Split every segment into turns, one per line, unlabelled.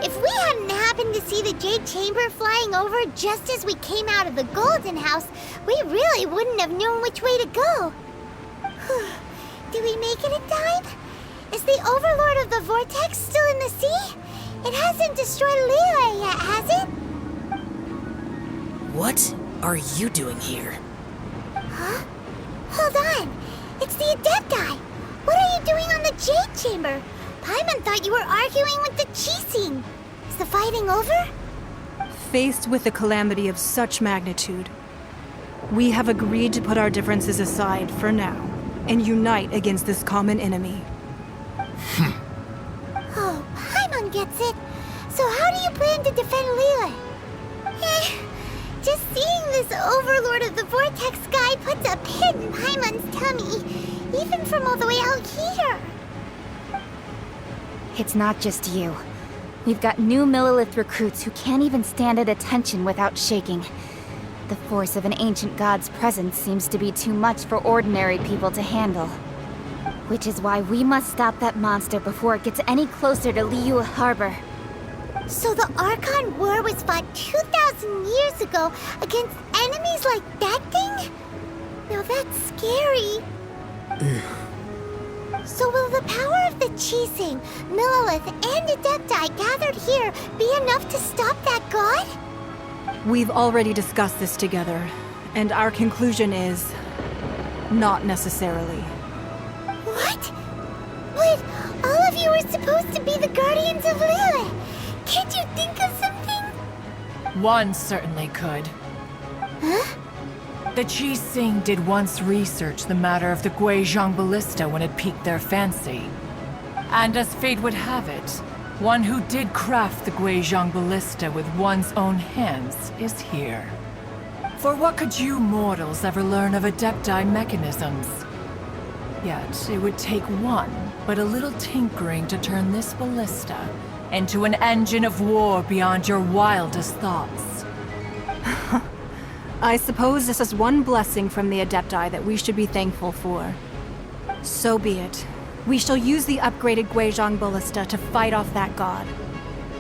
If we hadn't happened to see the Jade Chamber flying over just as we came out of the Golden House, we really wouldn't have known which way to go. Did we make it in time? Is the Overlord of the Vortex still in the sea? It hasn't destroyed Liyue yet, has it?
What are you doing here?
Huh? Hold on. It's the Adepti. What are you doing on the Jade Chamber? Paimon thought you were arguing with the Qixing. Is the fighting over?
Faced with a calamity of such magnitude, we have agreed to put our differences aside for now and unite against this common enemy.
Oh, Paimon gets it. So how do you plan to defend Liyue? Just seeing this Overlord of the Vortex guy puts a pit in Paimon's tummy, even from all the way out here.
It's not just you. We've got new Millilith recruits who can't even stand at attention without shaking. The force of an ancient god's presence seems to be too much for ordinary people to handle. Which is why we must stop that monster before it gets any closer to Liyue Harbor.
So the Archon War was fought 2,000 years ago against enemies like that thing? Now that's scary. So will the power of the Qixing, Millilith, and Adepti gathered here be enough to stop that god?
We've already discussed this together, and our conclusion is... not necessarily.
What? But all of you were supposed to be the guardians of Liyue. Can't you think of something?
One certainly could.
Huh?
The Qixing did once research the matter of the Guizhong Ballista when it piqued their fancy. And as fate would have it, one who did craft the Guizhong Ballista with one's own hands is here. For what could you mortals ever learn of Adepti mechanisms? Yet, it would take one, but a little tinkering to turn this ballista into an engine of war beyond your wildest thoughts.
I suppose this is one blessing from the Adepti that we should be thankful for. So be it. We shall use the upgraded Guizhong Ballista to fight off that god.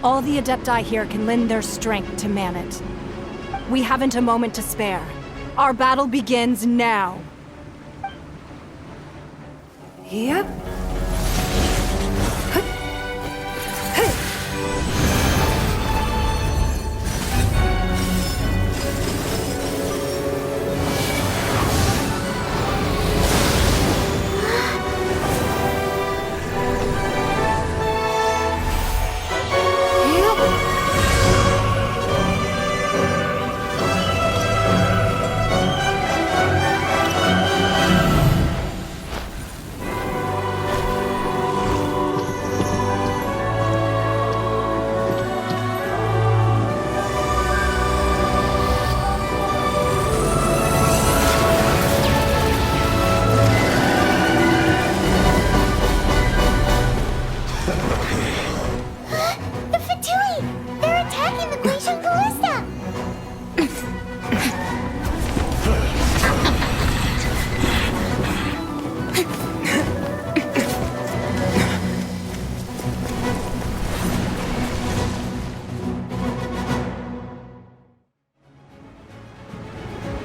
All the Adepti here can lend their strength to man it. We haven't a moment to spare. Our battle begins now.
Yep.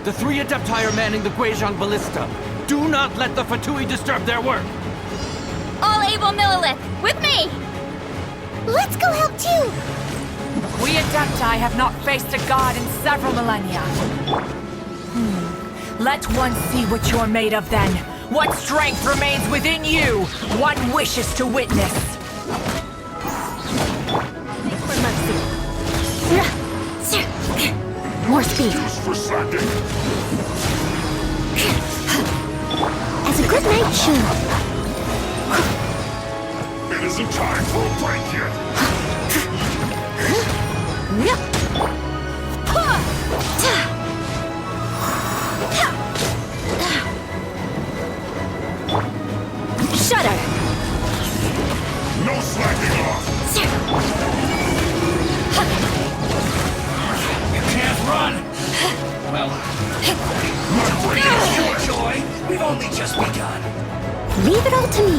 The three Adepti are manning the Guizhong Ballista. Do not let the Fatui disturb their work!
All able Millilith, with me!
Let's go help too!
We Adepti have not faced a god in several millennia. Let one see what you're made of then. What strength remains within you? One wishes to witness.
For mercy. More speed.
For slacking.
As a good night should.
It isn't time for a break yet.
Shudder.
No slacking off.
You can't run! Well,
My brain is
your joy! We've only just begun.
Leave it all to me.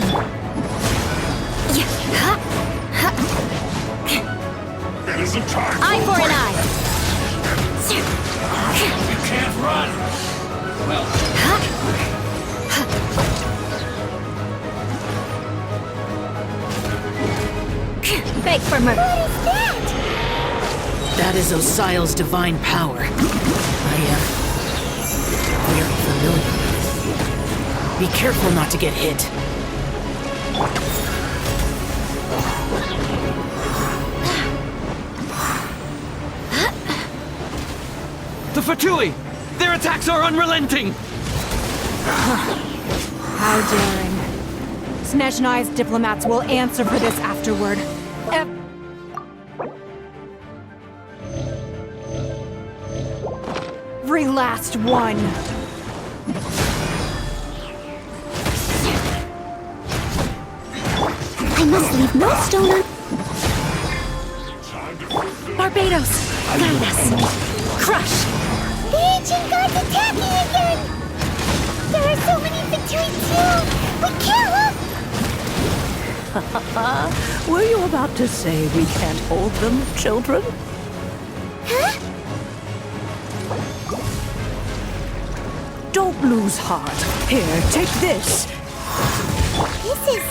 Beg for mercy.
What is that?
That is Osial's divine power. I am very familiar with it. Be careful not to get hit.
The Fatui! Their attacks are unrelenting!
How daring. Snezhnai's diplomats will answer for this afterward. Every last one.
I must leave no stone un-
Barbados, guide us. Crush.
The ancient god's attacking again! There are so many Fatui too! We can't look!
Were you about to say we can't hold them, children?
Huh?
Don't lose heart. Here, take this.
This is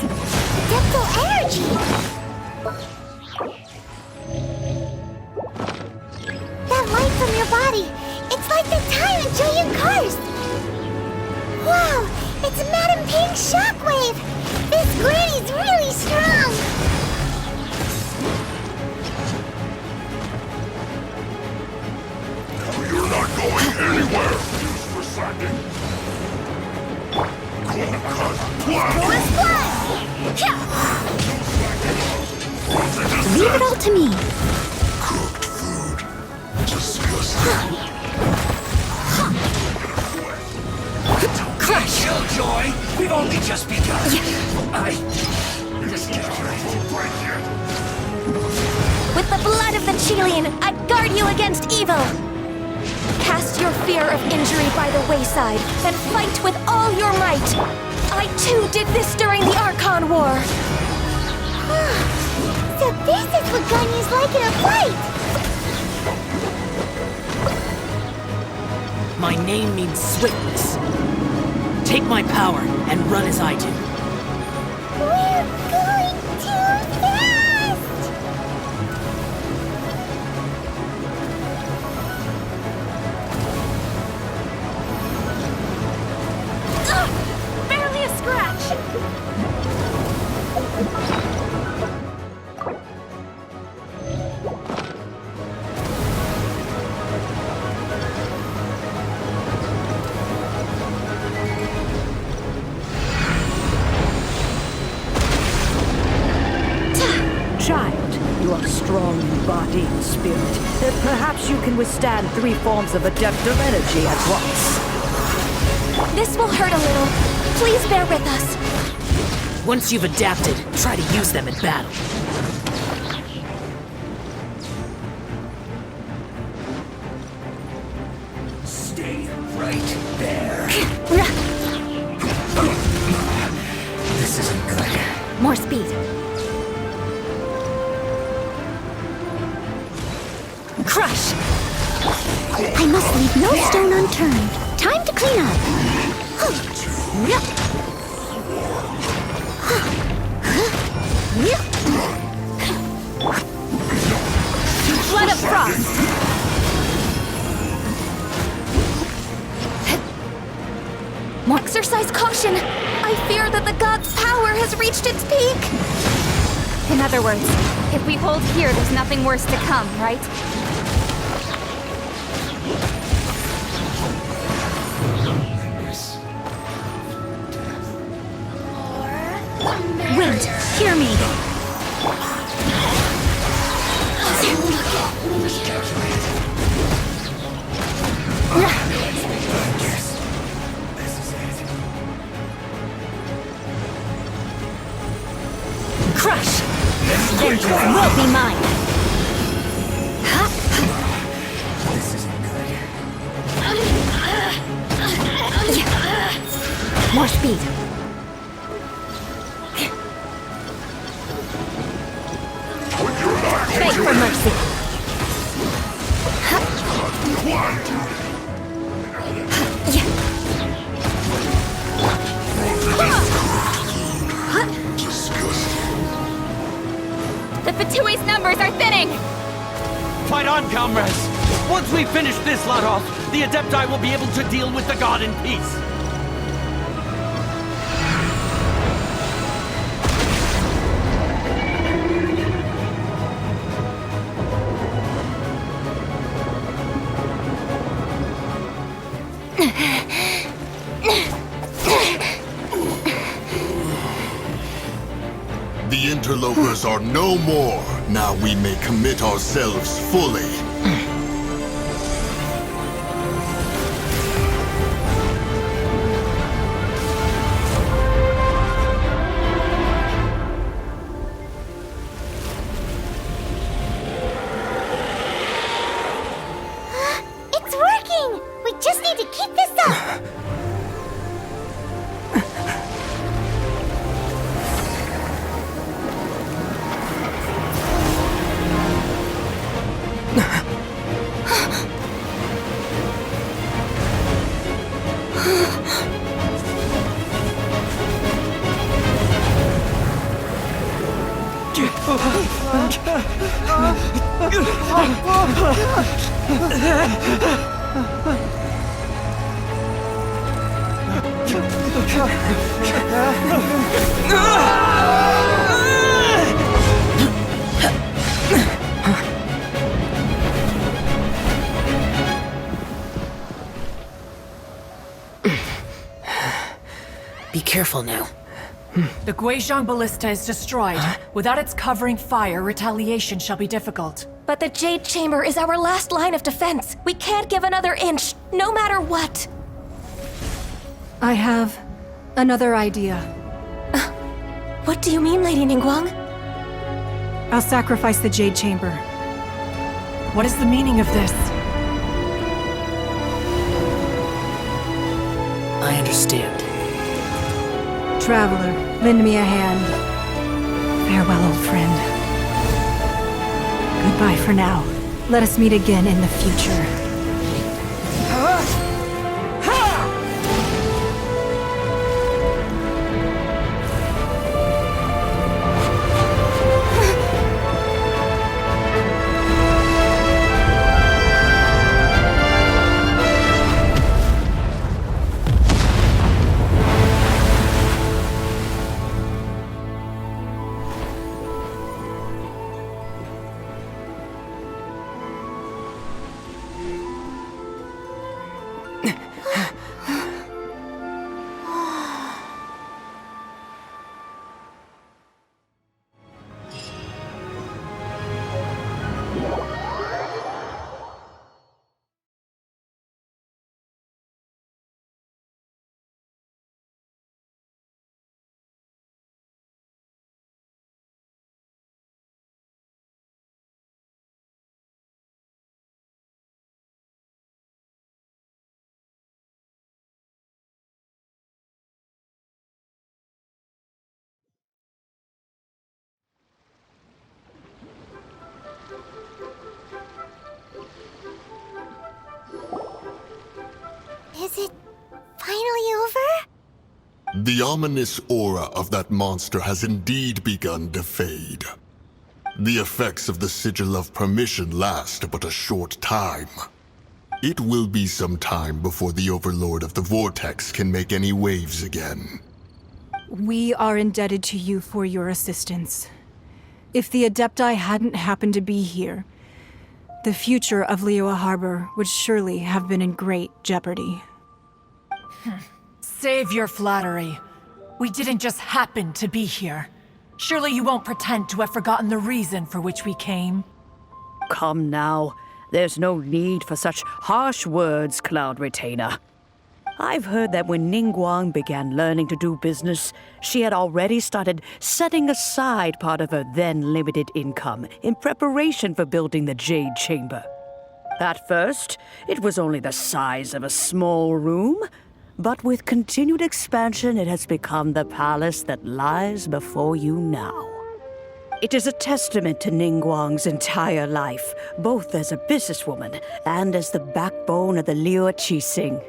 adeptal energy! That light from your body, it's like the time until you cursed! Wow, it's Madame Ping's shockwave! This granny's really strong!
You're not going anywhere. Use for slacking. Cold cut.
Force blood! Leave it all to me!
Cooked food. Disgusting.
Crush!
Killjoy! We've only just begun.
Just get full break yet.
With the blood of the Chilean, I guard you against evil. Cast your fear of injury by the wayside and fight with all your might. I too did this during the Archon War.
So this is what Ganya's like in a fight!
My name means swiftness. Take my power and run as I do.
We're going too fast!
Ugh, barely a scratch.
Child, you are strong in body and spirit. Perhaps you can withstand 3 forms of adeptal energy at once.
This will hurt a little. Please bear with us.
Once you've adapted, try to use them in battle.
Stay right there. This isn't good.
More speed. Crush!
I must leave no stone unturned. Time to clean up.
Flood of frost! More exercise caution! I fear that the god's power has reached its peak! In other words, if we hold here, there's nothing worse to come, right? Wait, hear me! Crush! Vengeance will be mine!
This isn't good.
More speed! Beg for mercy! The Fatui's numbers are thinning!
Fight on, comrades! Once we finish this lot off, the Adepti will be able to deal with the god in peace.
The interlopers are no more. Now we may commit ourselves fully.
It's working! We just need to keep this up!
Be careful now.
The Guizhong Ballista is destroyed. Without its covering fire, retaliation shall be difficult.
But the Jade Chamber is our last line of defense. We can't give another inch, no matter what.
I have another idea.
What do you mean, Lady Ningguang?
I'll sacrifice the Jade Chamber.
What is the meaning of this?
I understand.
Traveler, lend me a hand. Farewell, old friend. Goodbye for now. Let us meet again in the future.
Is it finally over?
The ominous aura of that monster has indeed begun to fade. The effects of the Sigil of Permission last but a short time. It will be some time before the Overlord of the Vortex can make any waves again.
We are indebted to you for your assistance. If the Adepti hadn't happened to be here, the future of Liyue Harbor would surely have been in great jeopardy.
Save your flattery. We didn't just happen to be here. Surely you won't pretend to have forgotten the reason for which we came.
Come now. There's no need for such harsh words, Cloud Retainer. I've heard that when Ningguang began learning to do business, she had already started setting aside part of her then limited income in preparation for building the Jade Chamber. At first, it was only the size of a small room, but with continued expansion, it has become the palace that lies before you now. It is a testament to Ningguang's entire life, both as a businesswoman and as the backbone of the Liyue Qixing.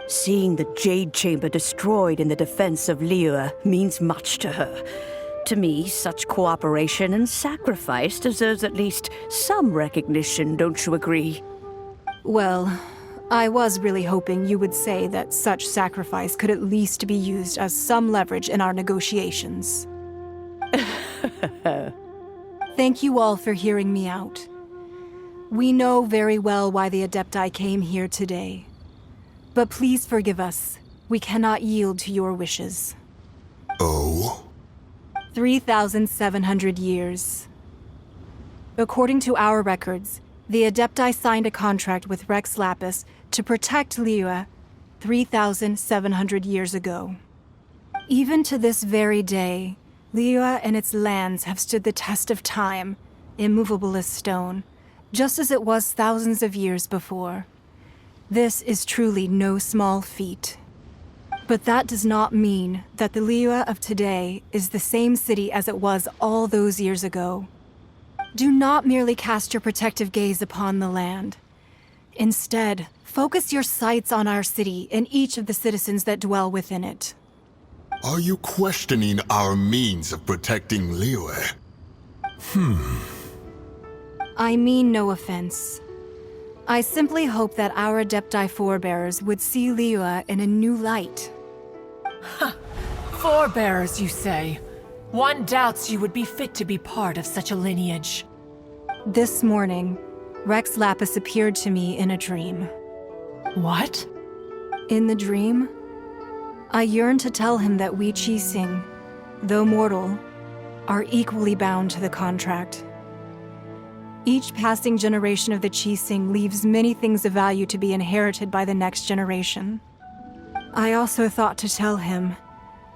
Seeing the Jade Chamber destroyed in the defense of Liyue means much to her, To me, such cooperation and sacrifice deserves at least some recognition, don't you agree?
Well, I was really hoping you would say that such sacrifice could at least be used as some leverage in our negotiations. Thank you all for hearing me out. We know very well why the Adepti came here today. But please forgive us. We cannot yield to your wishes.
Oh?
3,700 years. According to our records, the Adepti signed a contract with Rex Lapis to protect Liyue 3,700 years ago. Even to this very day, Liyue and its lands have stood the test of time, immovable as stone, just as it was thousands of years before. This is truly no small feat. But that does not mean that the Liyue of today is the same city as it was all those years ago. Do not merely cast your protective gaze upon the land. Instead, focus your sights on our city and each of the citizens that dwell within it.
Are you questioning our means of protecting Liyue?
I mean no offense. I simply hope that our Adepti forebears would see Liyue in a new light.
Forebearers, you say? One doubts you would be fit to be part of such a lineage.
This morning, Rex Lapis appeared to me in a dream.
What?
In the dream, I yearned to tell him that we Qixing, though mortal, are equally bound to the contract. Each passing generation of the Qixing leaves many things of value to be inherited by the next generation. I also thought to tell him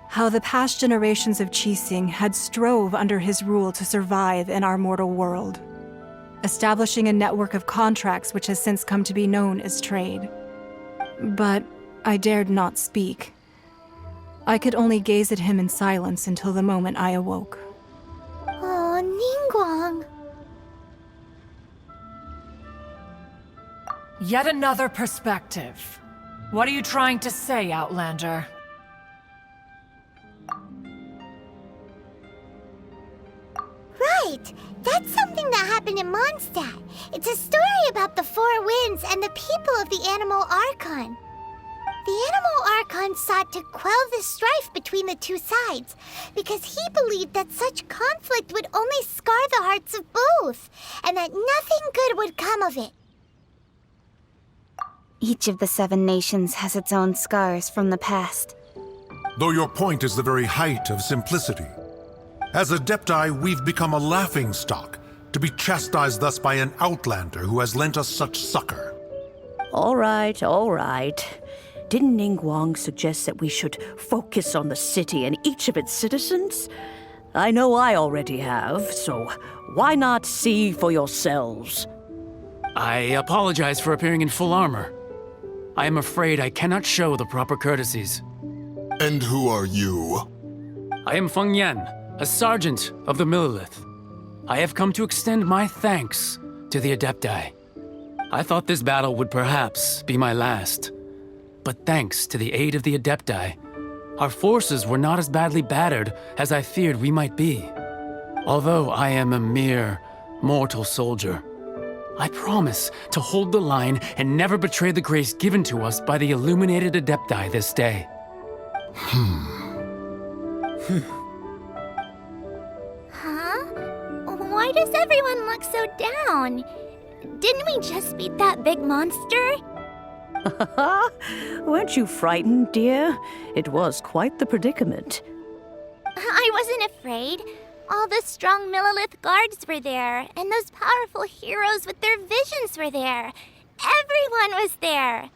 how the past generations of Qixing had strove under his rule to survive in our mortal world, establishing a network of contracts which has since come to be known as trade. But I dared not speak. I could only gaze at him in silence until the moment I awoke.
Oh, Ningguang.
Yet another perspective. What are you trying to say, Outlander?
Right! That's something that happened in Mondstadt. It's a story about the Four Winds and the people of the Animal Archon. The Animal Archon sought to quell the strife between the two sides, because he believed that such conflict would only scar the hearts of both, and that nothing good would come of it.
Each of the 7 nations has its own scars from the past.
Though your point is the very height of simplicity. As Adepti, we've become a laughingstock, to be chastised thus by an outlander who has lent us such succor.
All right, all right. Didn't Ningguang suggest that we should focus on the city and each of its citizens? I know I already have, so why not see for yourselves?
I apologize for appearing in full armor. I am afraid I cannot show the proper courtesies.
And who are you?
I am Feng Yan, a sergeant of the Millilith. I have come to extend my thanks to the Adepti. I thought this battle would perhaps be my last. But thanks to the aid of the Adepti, our forces were not as badly battered as I feared we might be. Although I am a mere mortal soldier, I promise to hold the line and never betray the grace given to us by the illuminated Adepti this day.
Huh? Why does everyone look so down? Didn't we just beat that big monster?
Weren't you frightened, dear? It was quite the predicament.
I wasn't afraid. All the strong Millilith guards were there, and those powerful heroes with their visions were there. Everyone was there.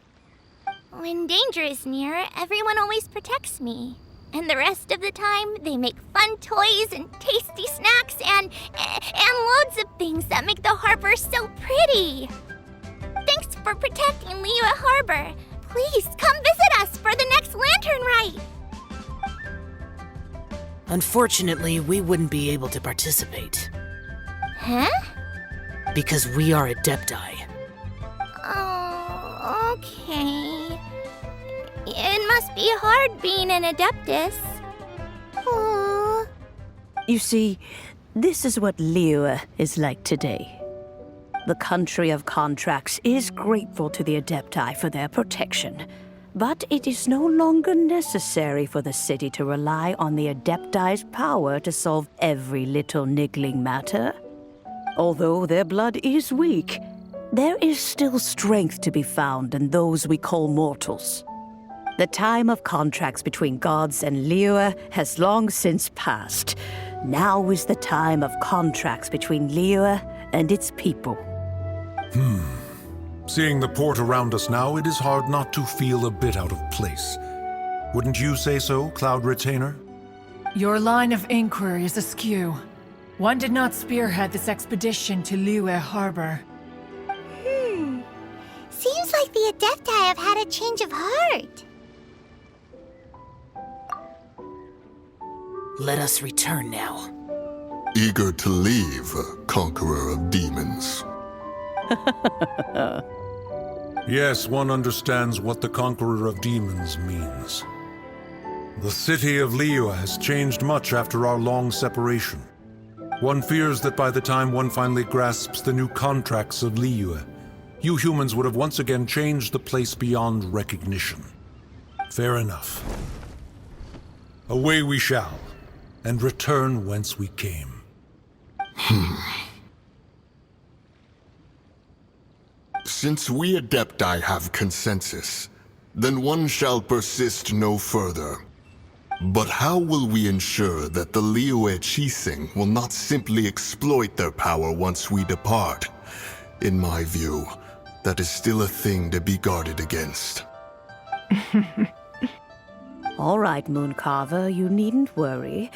When danger is near, everyone always protects me. And the rest of the time, they make fun toys and tasty snacks and loads of things that make the harbor so pretty. Thanks for protecting Liyue Harbor. Please come visit us for the next lantern rite.
Unfortunately, we wouldn't be able to participate.
Huh?
Because we are Adepti.
Oh, okay. It must be hard being an Adeptus. Oh.
You see, this is what Liyue is like today. The country of contracts is grateful to the Adepti for their protection, but it is no longer necessary for the city to rely on the Adepti's power to solve every little niggling matter. Although their blood is weak, there is still strength to be found in those we call mortals. The time of contracts between gods and Liyue has long since passed. Now is the time of contracts between Liyue and its people.
Seeing the port around us now, it is hard not to feel a bit out of place. Wouldn't you say so, Cloud Retainer?
Your line of inquiry is askew. One did not spearhead this expedition to Liyue Harbor.
Seems like the Adepti have had a change of heart.
Let us return now.
Eager to leave, conqueror of demons.
Yes, one understands what the Conqueror of Demons means. The city of Liyue has changed much after our long separation. One fears that by the time one finally grasps the new contracts of Liyue, you humans would have once again changed the place beyond recognition. Fair enough. Away we shall, and return whence we came.
Since we Adepti have consensus, then one shall persist no further. But how will we ensure that the Liyue Qixing will not simply exploit their power once we depart? In my view, that is still a thing to be guarded against.
All right, Mooncarver, you needn't worry.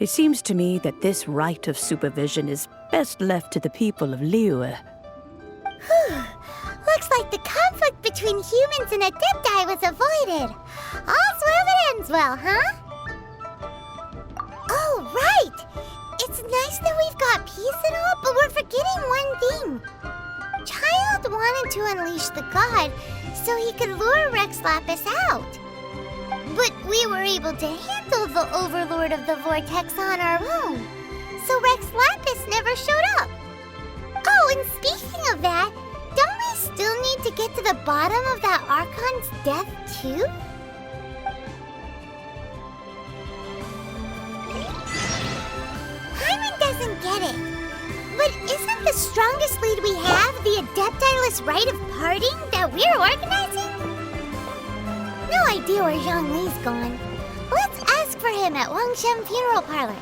It seems to me that this right of supervision is best left to the people of Liyue.
Looks like the conflict between humans and Adepti was avoided. All's well that ends well, huh? Oh, right! It's nice that we've got peace and all, but we're forgetting one thing. Child wanted to unleash the god so he could lure Rex Lapis out. But we were able to handle the Overlord of the Vortex on our own, so Rex Lapis never showed up. Oh, and speaking of that, don't we still need to get to the bottom of that Archon's death, too? Paimon doesn't get it. But isn't the strongest lead we have the Adepti-less rite of parting that we're organizing? No idea where Zhongli's gone. Let's ask for him at Wangshen Funeral Parlor.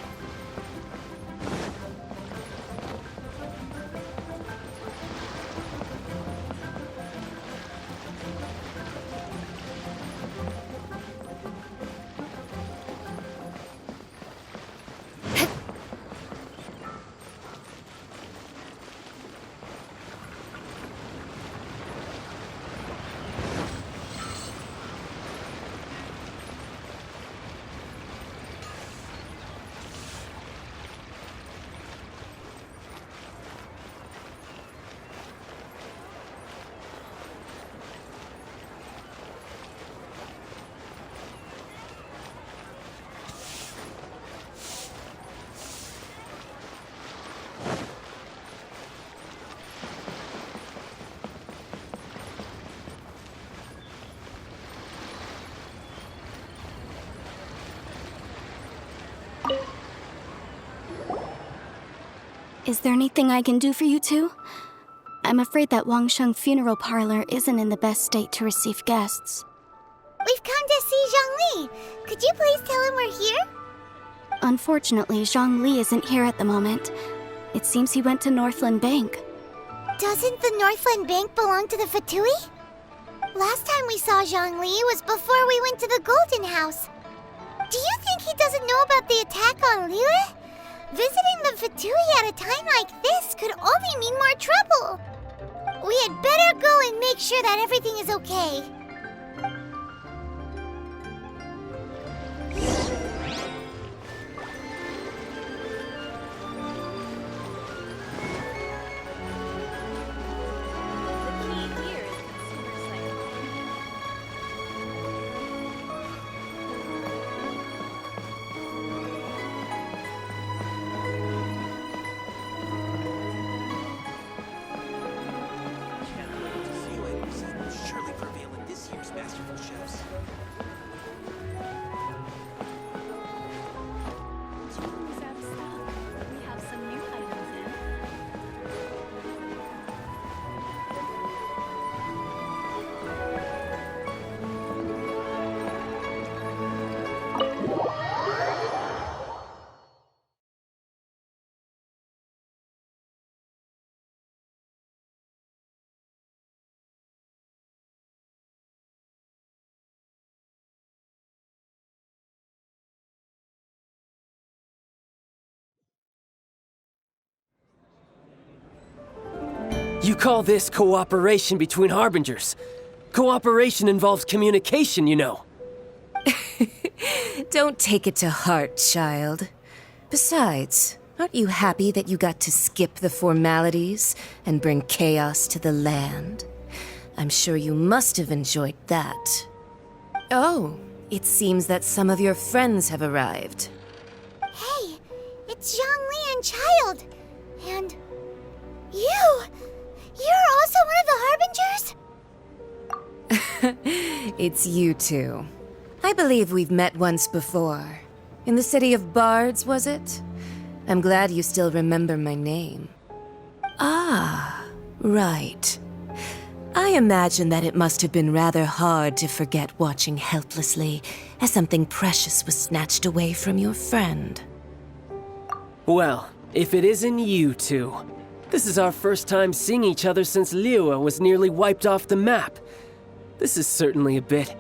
Is there anything I can do for you two? I'm afraid that Wangsheng Funeral Parlor isn't in the best state to receive guests.
We've come to see Zhongli. Could you please tell him we're here?
Unfortunately, Zhongli isn't here at the moment. It seems he went to Northland Bank.
Doesn't the Northland Bank belong to the Fatui? Last time we saw Zhongli was before we went to the Golden House. Do you think he doesn't know about the attack on Liyue? Visiting the Fatui at a time like this could only mean more trouble. We had better go and make sure that everything is okay.
You call this cooperation between Harbingers? Cooperation involves communication, you know.
Don't take it to heart, child. Besides, aren't you happy that you got to skip the formalities and bring chaos to the land? I'm sure you must have enjoyed that. Oh, it seems that some of your friends have arrived.
Hey, it's Zhongli and Child. And you! You're also one of the Harbingers?
It's you two. I believe we've met once before. In the city of Bards, was it? I'm glad you still remember my name. Ah, right. I imagine that it must have been rather hard to forget watching helplessly as something precious was snatched away from your friend.
Well, if it isn't you two. This is our first time seeing each other since Liyue was nearly wiped off the map. This is certainly a bit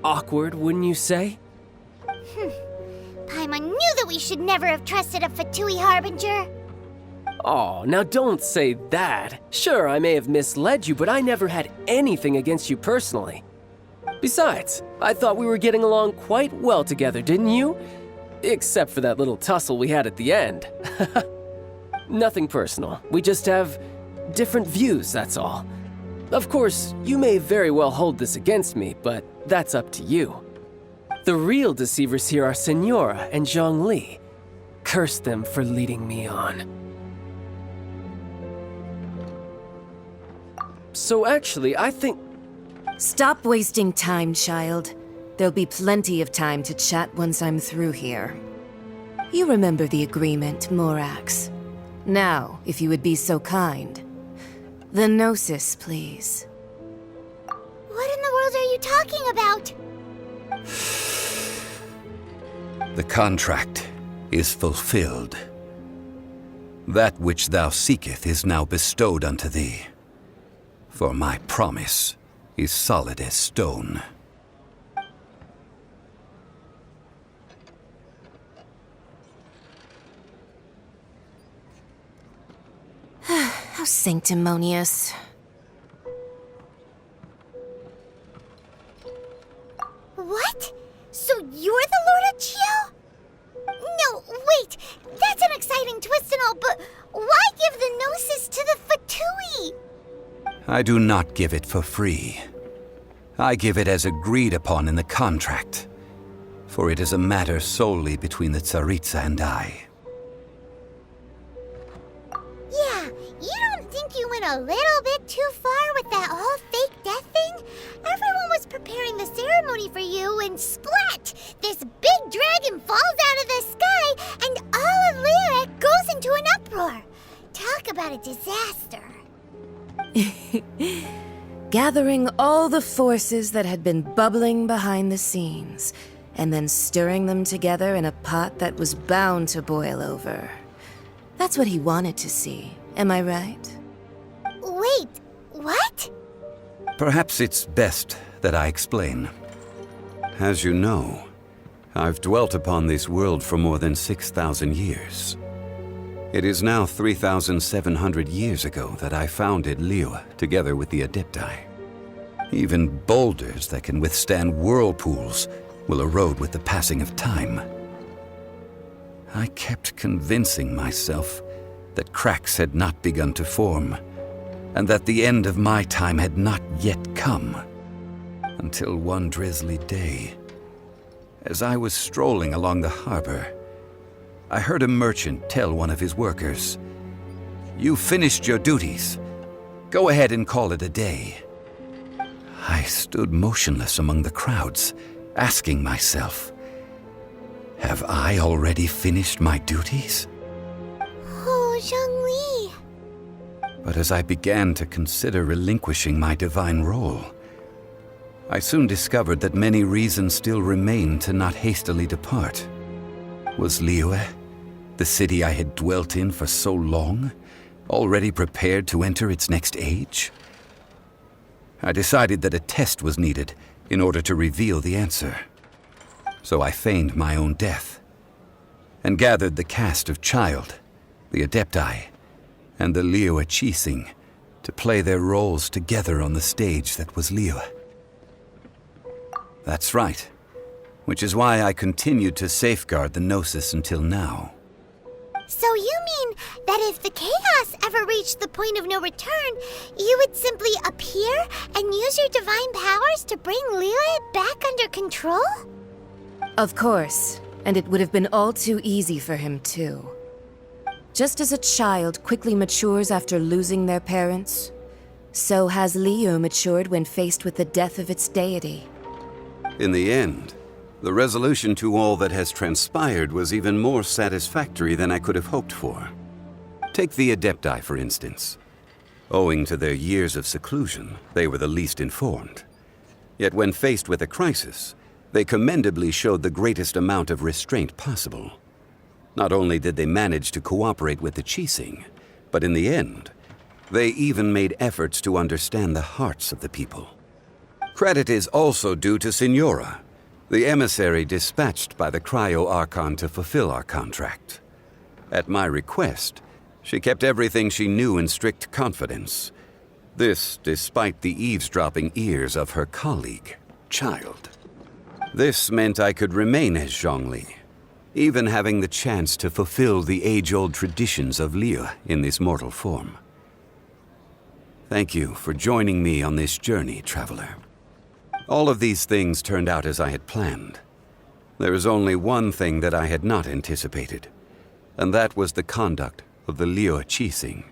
awkward, wouldn't you say?
Paimon knew that we should never have trusted a Fatui Harbinger.
Oh, now don't say that. Sure, I may have misled you, but I never had anything against you personally. Besides, I thought we were getting along quite well together, didn't you? Except for that little tussle we had at the end. Nothing personal. We just have different views, that's all. Of course, you may very well hold this against me, but that's up to you. The real deceivers here are Signora and Zhongli. Curse them for leading me on. So actually, I think...
Stop wasting time, child. There'll be plenty of time to chat once I'm through here. You remember the agreement, Morax. Now, if you would be so kind. The Gnosis, please.
What in the world are you talking about?
The contract is fulfilled. That which thou seeketh is now bestowed unto thee. For my promise is solid as stone.
How sanctimonious.
What? So you're the Lord of Chio? No, wait! That's an exciting twist and all, but why give the Gnosis to the Fatui?
I do not give it for free. I give it as agreed upon in the contract, for it is a matter solely between the Tsaritsa and I.
Yeah, you don't think you went a little bit too far with that whole fake death thing? Everyone was preparing the ceremony for you, and splat! This big dragon falls out of the sky, and all of Liyue goes into an uproar. Talk about a disaster.
Gathering all the forces that had been bubbling behind the scenes, and then stirring them together in a pot that was bound to boil over. That's what he wanted to see, am I right?
Wait, what?
Perhaps it's best that I explain. As you know, I've dwelt upon this world for more than 6,000 years. It is now 3,700 years ago that I founded Liyue together with the Adepti. Even boulders that can withstand whirlpools will erode with the passing of time. I kept convincing myself that cracks had not begun to form, and that the end of my time had not yet come. Until one drizzly day, as I was strolling along the harbor, I heard a merchant tell one of his workers, "You finished your duties. Go ahead and call it a day." I stood motionless among the crowds, asking myself, have I already finished my duties?
Oh, Zhongli.
But as I began to consider relinquishing my divine role, I soon discovered that many reasons still remained to not hastily depart. Was Liyue, the city I had dwelt in for so long, already prepared to enter its next age? I decided that a test was needed in order to reveal the answer. So I feigned my own death, and gathered the cast of Child, the Adepti, and the Liyue Chising to play their roles together on the stage that was Liyue. That's right, which is why I continued to safeguard the Gnosis until now.
So you mean that if the chaos ever reached the point of no return, you would simply appear and use your divine powers to bring Liyue back under control?
Of course, and it would have been all too easy for him too. Just as a child quickly matures after losing their parents, so has Liyue matured when faced with the death of its deity.
In the end, the resolution to all that has transpired was even more satisfactory than I could have hoped for. Take the Adepti, for instance. Owing to their years of seclusion, they were the least informed. Yet when faced with a crisis, they commendably showed the greatest amount of restraint possible. Not only did they manage to cooperate with the Qixing, but in the end, they even made efforts to understand the hearts of the people. Credit is also due to Signora, the emissary dispatched by the Cryo-Archon to fulfill our contract. At my request, she kept everything she knew in strict confidence. This despite the eavesdropping ears of her colleague, Child. This meant I could remain as Zhongli, even having the chance to fulfill the age-old traditions of Liyue in this mortal form. Thank you for joining me on this journey, Traveler. All of these things turned out as I had planned. There is only one thing that I had not anticipated, and that was the conduct of the Liyue Qixing.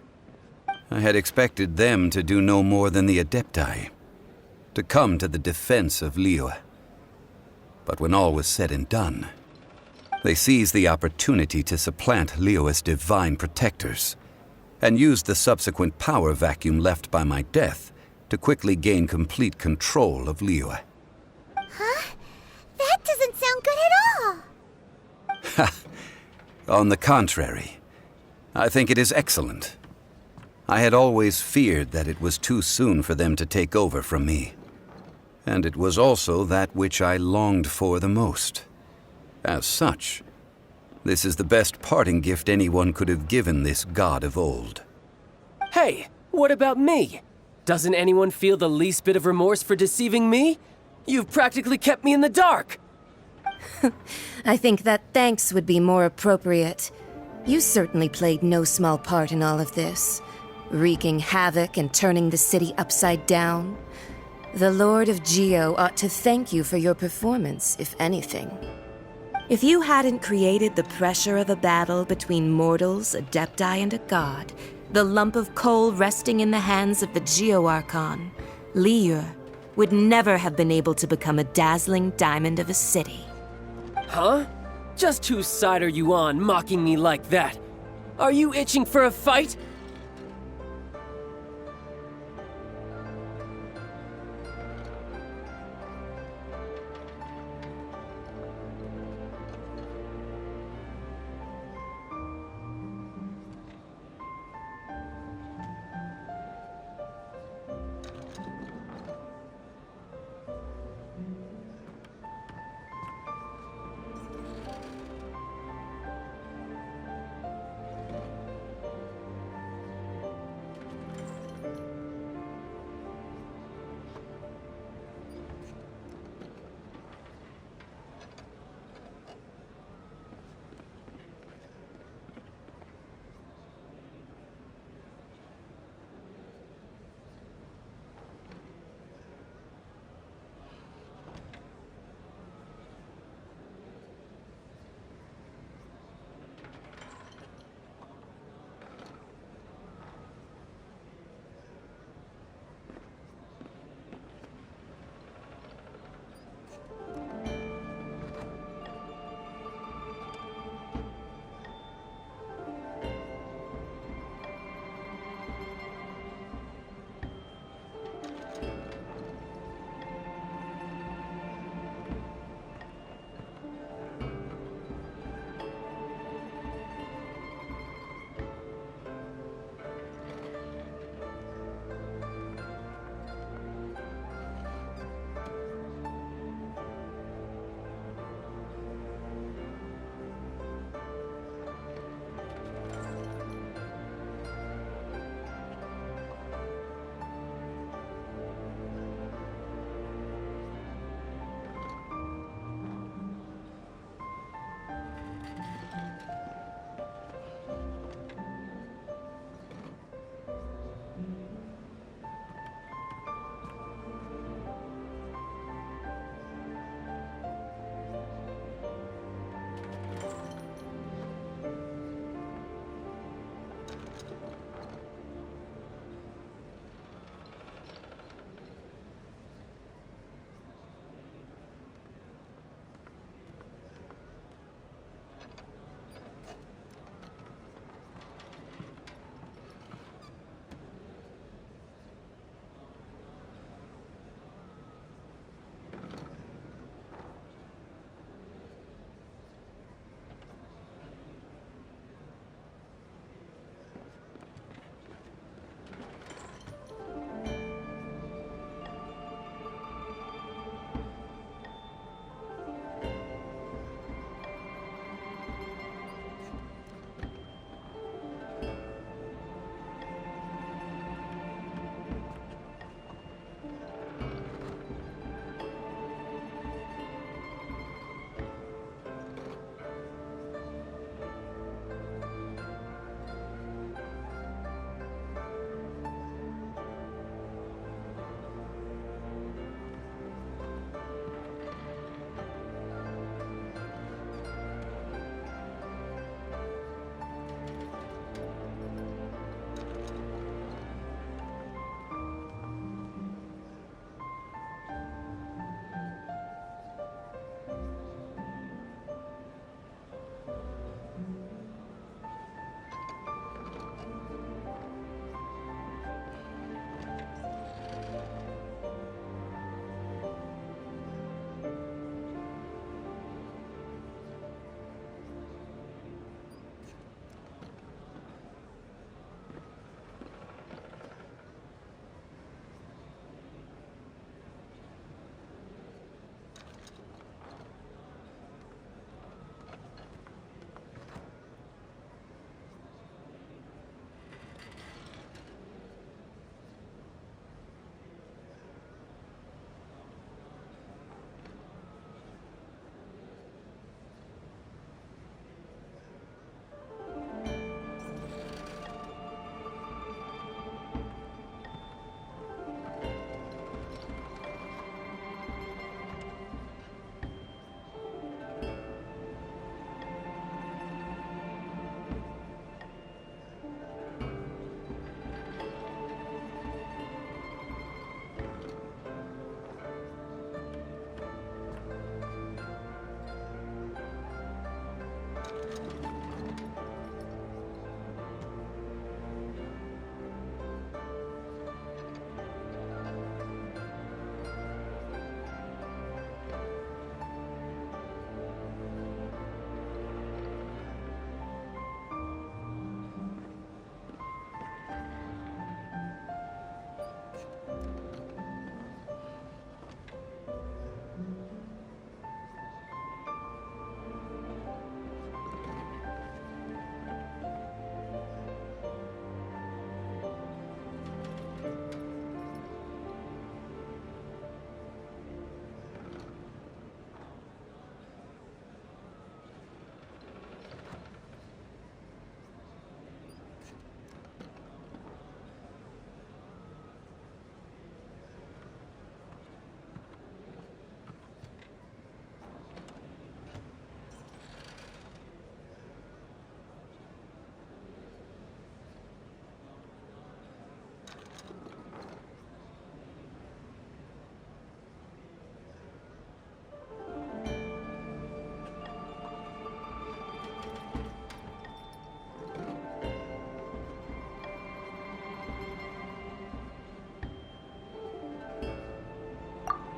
I had expected them to do no more than the Adepti, to come to the defense of Liyue. But when all was said and done, they seized the opportunity to supplant Liyue as divine protectors, and used the subsequent power vacuum left by my death to quickly gain complete control of Liyue.
Huh? That doesn't sound good at all.
On the contrary, I think it is excellent. I had always feared that it was too soon for them to take over from me. And it was also that which I longed for the most. As such, this is the best parting gift anyone could have given this god of old.
Hey, what about me? Doesn't anyone feel the least bit of remorse for deceiving me? You've practically kept me in the dark.
I think that thanks would be more appropriate. You certainly played no small part in all of this, wreaking havoc and turning the city upside down. The Lord of Geo ought to thank you for your performance, if anything. If you hadn't created the pressure of a battle between mortals, Adepti, and a god, the lump of coal resting in the hands of the Geo-Archon, Liyue would never have been able to become a dazzling diamond of a city.
Huh? Just whose side are you on, mocking me like that? Are you itching for a fight?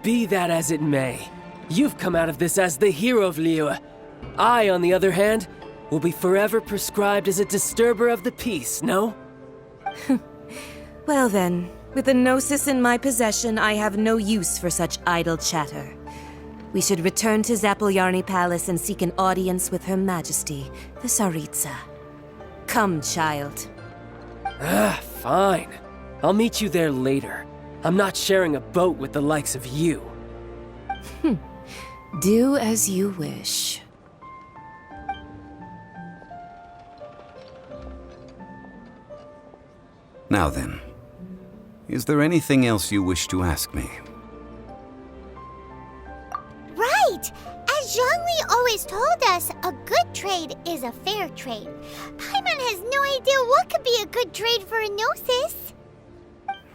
Be that as it may, you've come out of this as the hero of Liyue. I, on the other hand, will be forever prescribed as a disturber of the peace, no?
Well then, with the Gnosis in my possession, I have no use for such idle chatter. We should return to Zappolyarny Palace and seek an audience with Her Majesty, the Tsaritsa. Come, child.
Fine. I'll meet you there later. I'm not sharing a boat with the likes of you.
Do as you wish.
Now then, is there anything else you wish to ask me?
Right! As Zhongli always told us, a good trade is a fair trade. Paimon has no idea what could be a good trade for a Gnosis.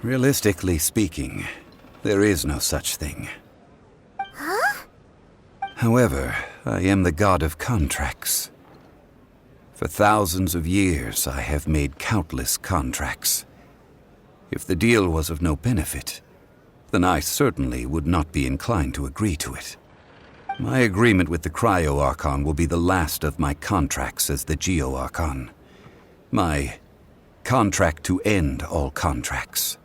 Realistically speaking, there is no such thing.
Huh?
However, I am the god of contracts. For thousands of years, I have made countless contracts. If the deal was of no benefit, then I certainly would not be inclined to agree to it. My agreement with the Cryo-Archon will be the last of my contracts as the Geo-Archon. My contract to end all contracts.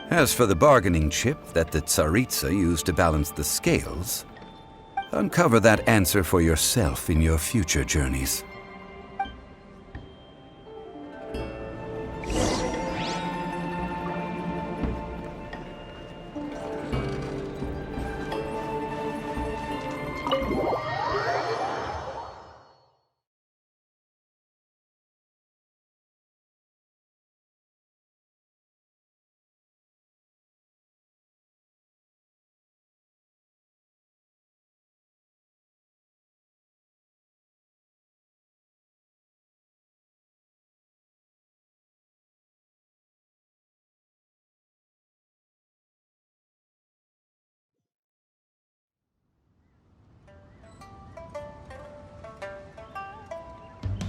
As for the bargaining chip that the Tsaritsa used to balance the scales, uncover that answer for yourself in your future journeys.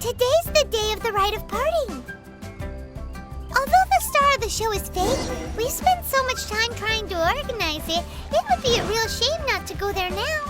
Today's the day of the rite of parting. Although the star of the show is fake, we spent so much time trying to organize it, it would be a real shame not to go there now.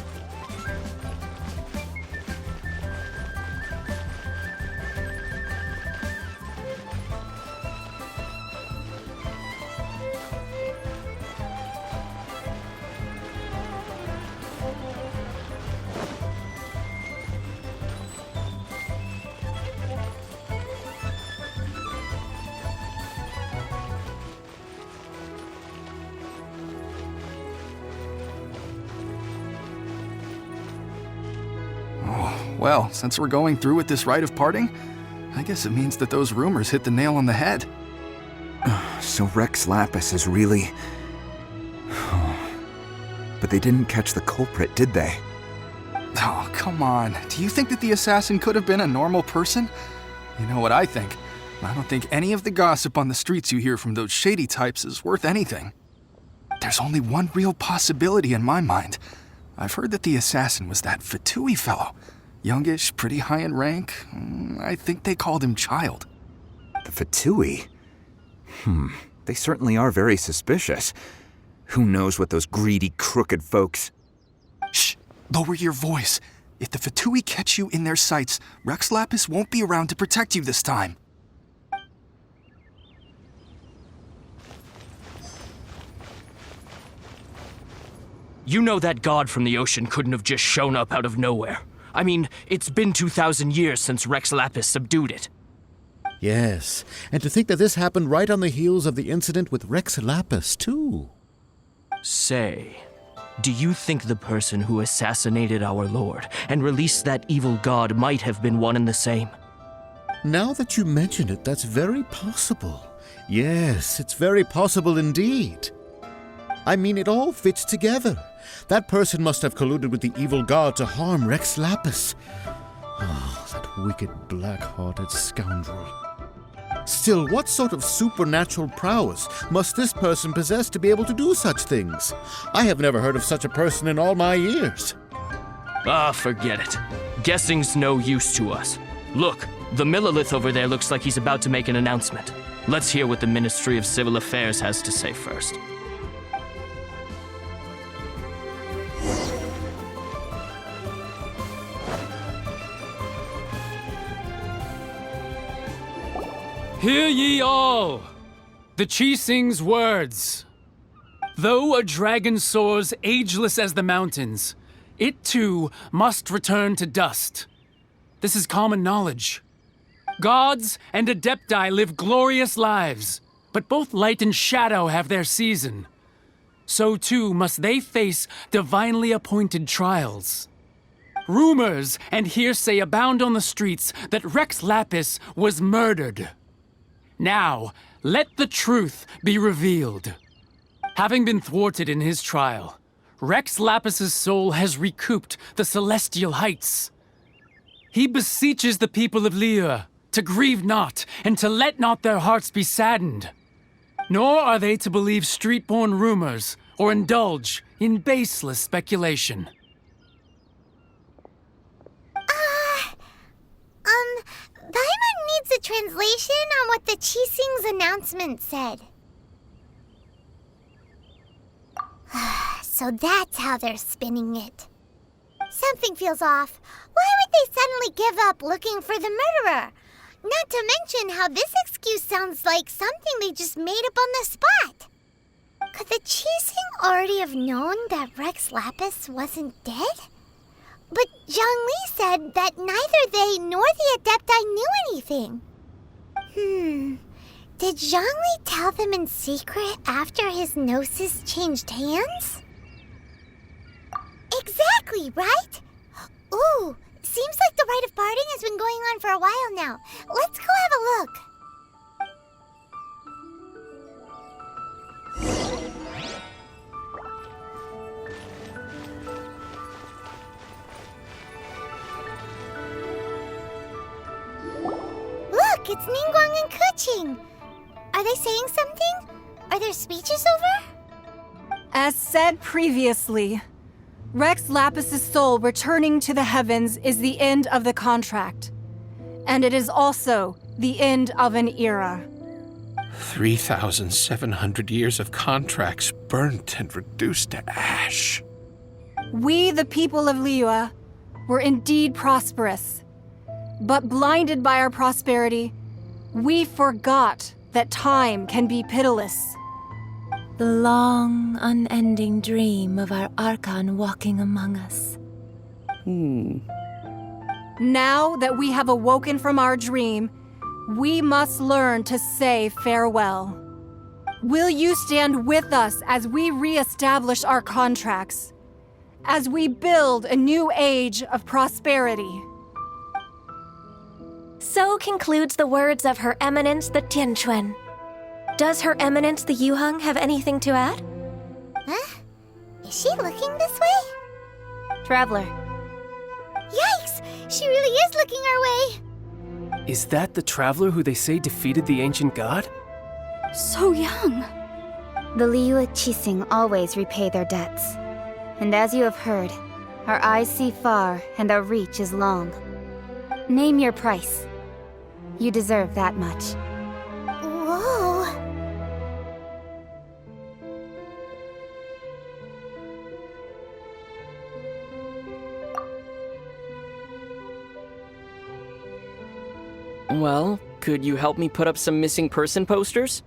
Well, since we're going through with this rite of parting, I guess it means that those rumors hit the nail on the head.
So Rex Lapis is really... But they didn't catch the culprit, did they?
Oh, come on. Do you think that the assassin could have been a normal person? You know what I think. I don't think any of the gossip on the streets you hear from those shady types is worth anything. There's only one real possibility in my mind. I've heard that the assassin was that Fatui fellow. Youngish, pretty high in rank. I think they called him Child.
The Fatui? They certainly are very suspicious. Who knows what those greedy, crooked folks...
Shh! Lower your voice. If the Fatui catch you in their sights, Rex Lapis won't be around to protect you this time.
You know that god from the ocean couldn't have just shown up out of nowhere. I mean, it's been 2,000 years since Rex Lapis subdued it.
Yes, and to think that this happened right on the heels of the incident with Rex Lapis, too.
Say, do you think the person who assassinated our lord and released that evil god might have been one and the same?
Now that you mention it, that's very possible. Yes, it's very possible indeed. I mean, it all fits together. That person must have colluded with the evil god to harm Rex Lapis. Oh, that wicked, black-hearted scoundrel. Still, what sort of supernatural prowess must this person possess to be able to do such things? I have never heard of such a person in all my years.
Forget it. Guessing's no use to us. Look, the Millilith over there looks like he's about to make an announcement. Let's hear what the Ministry of Civil Affairs has to say first.
Hear ye all! The Qixing's words. Though a dragon soars ageless as the mountains, it too must return to dust. This is common knowledge. Gods and Adepti live glorious lives, but both light and shadow have their season. So too must they face divinely appointed trials. Rumors and hearsay abound on the streets that Rex Lapis was murdered. Now, let the truth be revealed. Having been thwarted in his trial, Rex Lapis's soul has recouped the celestial heights. He beseeches the people of Liyue to grieve not and to let not their hearts be saddened. Nor are they to believe street-born rumors or indulge in baseless speculation.
Paimon needs a translation on what the Qixing's announcement said. So that's how they're spinning it. Something feels off. Why would they suddenly give up looking for the murderer? Not to mention how this excuse sounds like something they just made up on the spot. Could the Qixing already have known that Rex Lapis wasn't dead? But Zhongli said that neither they nor the Adepti knew anything. Did Zhongli tell them in secret after his gnosis changed hands? Exactly, right? Ooh, seems like the rite of parting has been going on for a while now. Let's go have a look. Look, it's Ningguang and Keqing. Are they saying something? Are their speeches over?
As said previously, Rex Lapis's soul returning to the heavens is the end of the contract. And it is also the end of an era.
3,700 years of contracts burnt and reduced to ash.
We, the people of Liyue, were indeed prosperous. But blinded by our prosperity, we forgot that time can be pitiless.
The long, unending dream of our Archon walking among us.
Now that we have awoken from our dream, we must learn to say farewell. Will you stand with us as we re-establish our contracts? As we build a new age of prosperity?
So concludes the words of Her Eminence the Tianquan. Does Her Eminence the Yuheng have anything to add?
Huh? Is she looking this way?
Traveler.
Yikes! She really is looking our way!
Is that the traveler who they say defeated the ancient god?
So young.
The Liyue Qixing always repay their debts. And as you have heard, our eyes see far and our reach is long. Name your price. You deserve that much.
Whoa!
Well, could you help me put up some missing person posters?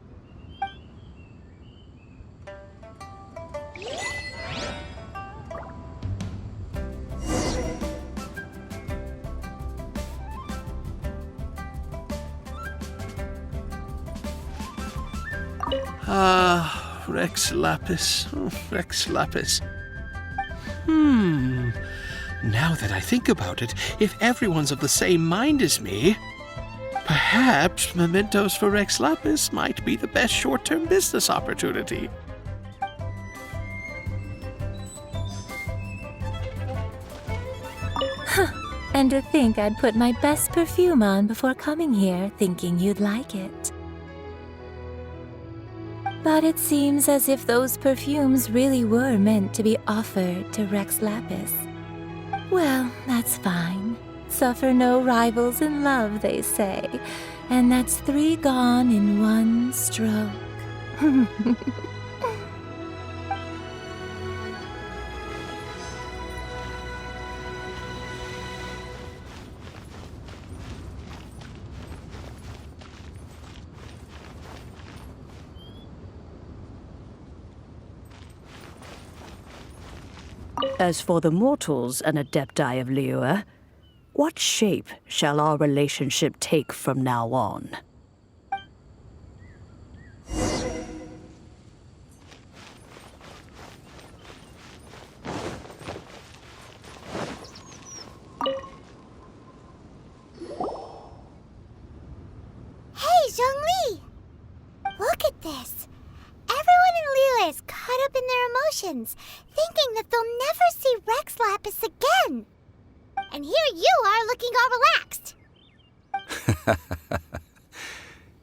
Rex Lapis. Oh, Rex Lapis. Now that I think about it, if everyone's of the same mind as me, perhaps mementos for Rex Lapis might be the best short-term business opportunity.
And to think I'd put my best perfume on before coming here, thinking you'd like it. But it seems as if those perfumes really were meant to be offered to Rex Lapis. Well, that's fine. Suffer no rivals in love, they say. And that's 3 gone in 1 stroke.
As for the mortals and adepti of Liyue, what shape shall our relationship take from now on?
Hey, Zhongli! Look at this. Everyone in Liyue is caught up in their emotions, thinking that they'll never see Rex Lapis again. And here you are looking all relaxed.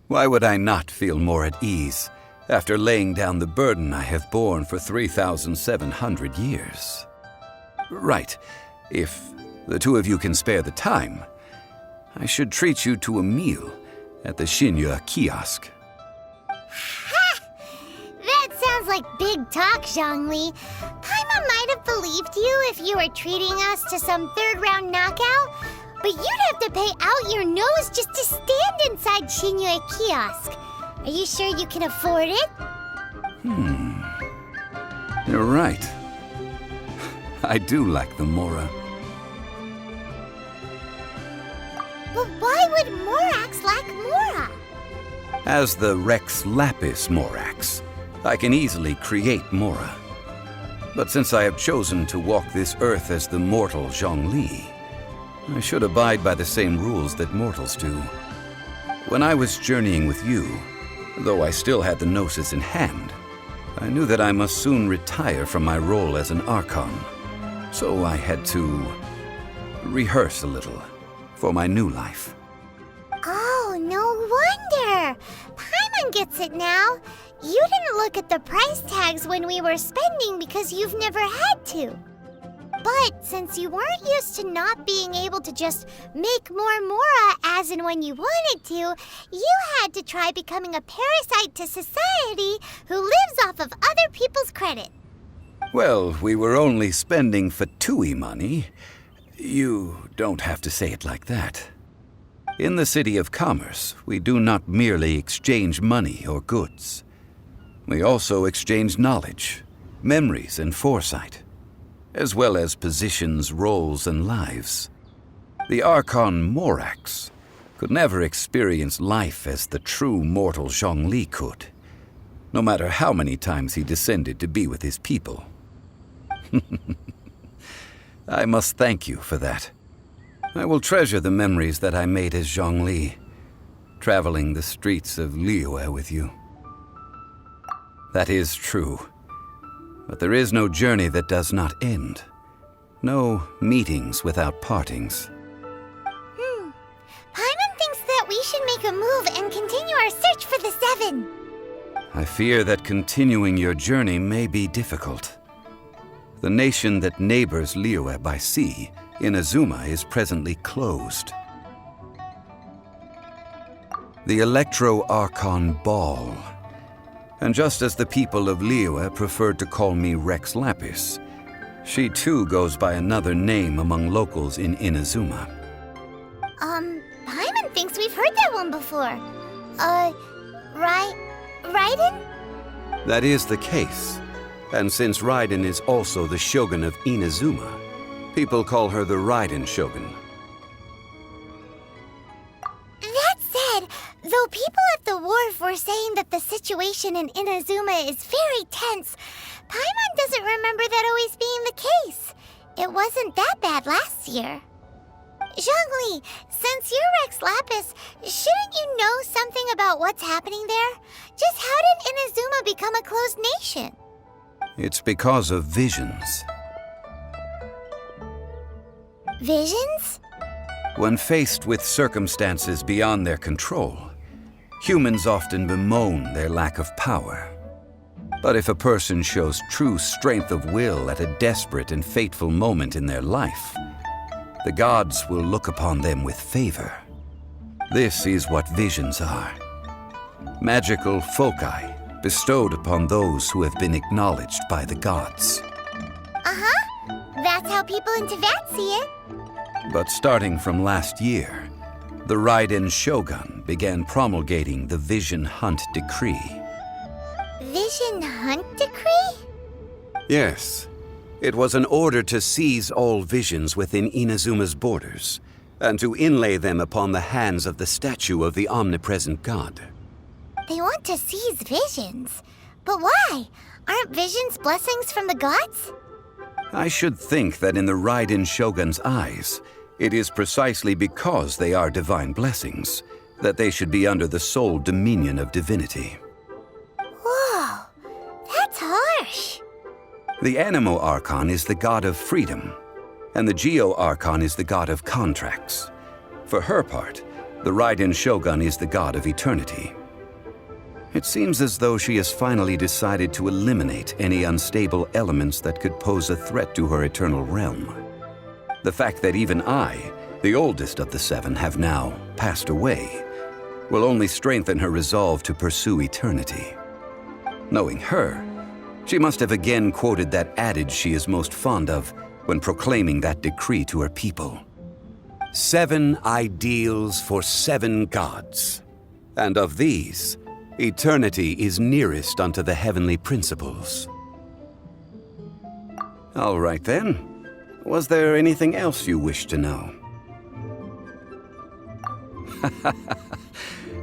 Why would I not feel more at ease after laying down the burden I have borne for 3,700 years? Right. If the two of you can spare the time, I should treat you to a meal at the Signora kiosk.
That sounds like big talk, Zhongli. Paimon might have believed you if you were treating us to some third-round knockout, but you'd have to pay out your nose just to stand inside Signora kiosk. Are you sure you can afford it?
You're right. I do like the Mora.
But why would Morax lack Mora?
As the Rex Lapis Morax, I can easily create Mora. But since I have chosen to walk this earth as the mortal Zhongli, I should abide by the same rules that mortals do. When I was journeying with you, though I still had the Gnosis in hand, I knew that I must soon retire from my role as an Archon. So I had to rehearse a little for my new life.
Oh, no wonder! Paimon gets it now. You didn't look at the price tags when we were spending because you've never had to. But since you weren't used to not being able to just make more Mora as and when you wanted to, you had to try becoming a parasite to society who lives off of other people's credit.
Well, we were only spending Fatui money. You don't have to say it like that. In the City of Commerce, we do not merely exchange money or goods. We also exchange knowledge, memories, and foresight, as well as positions, roles, and lives. The Archon Morax could never experience life as the true mortal Zhongli could, no matter how many times he descended to be with his people. I must thank you for that. I will treasure the memories that I made as Zhongli, traveling the streets of Liyue with you. That is true. But there is no journey that does not end. No meetings without partings.
Paimon thinks that we should make a move and continue our search for the Seven.
I fear that continuing your journey may be difficult. The nation that neighbors Liyue by sea, Inazuma, is presently closed. The Electro-Archon Ball. And just as the people of Liyue preferred to call me Rex Lapis, she too goes by another name among locals in Inazuma.
Paimon thinks we've heard that one before. Raiden?
That is the case. And since Raiden is also the Shogun of Inazuma, people call her the Raiden Shogun.
That said, though people at the wharf were saying that the situation in Inazuma is very tense, Paimon doesn't remember that always being the case. It wasn't that bad last year. Zhongli, since you're Rex Lapis, shouldn't you know something about what's happening there? Just how did Inazuma become a closed nation?
It's because of visions.
Visions?
When faced with circumstances beyond their control, humans often bemoan their lack of power. But if a person shows true strength of will at a desperate and fateful moment in their life, the gods will look upon them with favor. This is what visions are. Magical foci bestowed upon those who have been acknowledged by the gods.
That's how people in Teyvat see it.
But starting from last year, the Raiden Shogun began promulgating the Vision Hunt Decree.
Vision Hunt Decree?
Yes. It was an order to seize all visions within Inazuma's borders, and to inlay them upon the hands of the statue of the omnipresent god.
They want to seize visions. But why? Aren't visions blessings from the gods?
I should think that in the Raiden Shogun's eyes, it is precisely because they are divine blessings that they should be under the sole dominion of divinity.
Whoa, that's harsh.
The Anemo Archon is the god of freedom, and the Geo Archon is the god of contracts. For her part, the Raiden Shogun is the god of eternity. It seems as though she has finally decided to eliminate any unstable elements that could pose a threat to her eternal realm. The fact that even I, the oldest of the seven, have now passed away will only strengthen her resolve to pursue eternity. Knowing her, she must have again quoted that adage she is most fond of when proclaiming that decree to her people. 7 ideals for 7 gods, and of these, eternity is nearest unto the heavenly principles. All right then. Was there anything else you wish to know?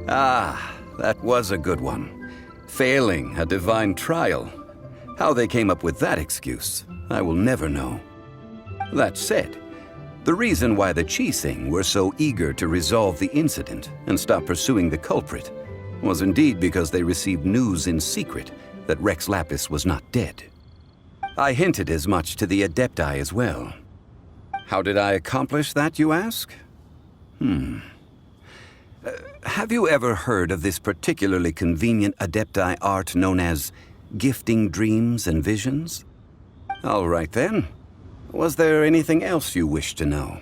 Ah, that was a good one. Failing a divine trial. How they came up with that excuse, I will never know. That said, the reason why the Qixing were so eager to resolve the incident and stop pursuing the culprit was indeed because they received news in secret that Rex Lapis was not dead. I hinted as much to the Adepti as well. How did I accomplish that, you ask? Have you ever heard of this particularly convenient Adepti art known as gifting dreams and visions? All right then. Was there anything else you wish to know?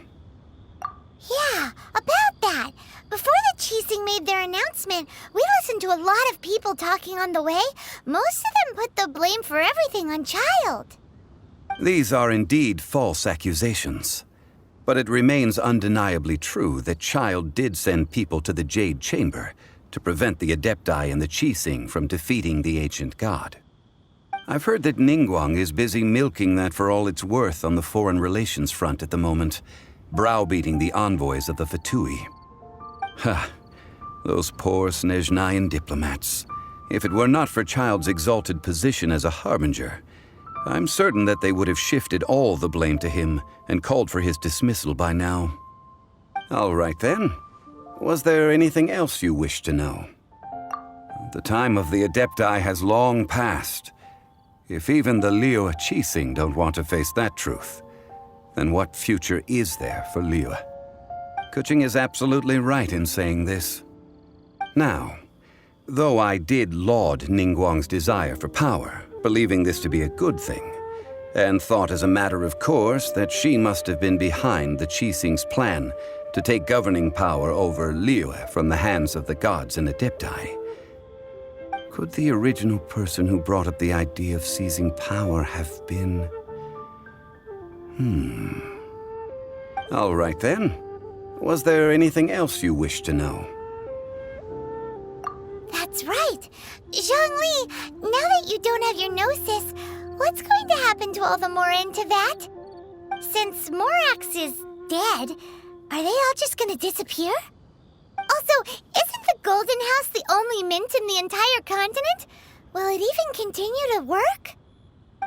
Yeah, about that. Before the Qixing made their announcement, we listened to a lot of people talking on the way. Most of them put the blame for everything on Child.
These are indeed false accusations. But it remains undeniably true that Child did send people to the Jade Chamber to prevent the Adepti and the Qixing from defeating the ancient god. I've heard that Ningguang is busy milking that for all it's worth on the foreign relations front at the moment, browbeating the envoys of the Fatui. Ha! Those poor Snezhnayan diplomats. If it were not for Child's exalted position as a harbinger, I'm certain that they would have shifted all the blame to him and called for his dismissal by now. All right then. Was there anything else you wish to know? The time of the Adepti has long passed. If even the Liyue Qixing don't want to face that truth, then what future is there for Liyue? Kuching is absolutely right in saying this. Now, though I did laud Ningguang's desire for power, believing this to be a good thing, and thought as a matter of course that she must have been behind the Qixing's plan to take governing power over Liyue from the hands of the gods and Adepti. Could the original person who brought up the idea of seizing power have been... All right then. Was there anything else you wish to know?
That's right. Zhongli, now that you don't have your gnosis, what's going to happen to all the Mora in Teyvat? Since Morax is dead, are they all just gonna disappear? Also, isn't the Golden House the only mint in the entire continent? Will it even continue to work?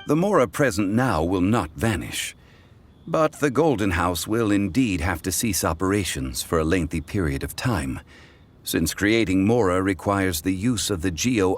The Mora present now will not vanish. But the Golden House will indeed have to cease operations for a lengthy period of time, since creating Mora requires the use of the Geo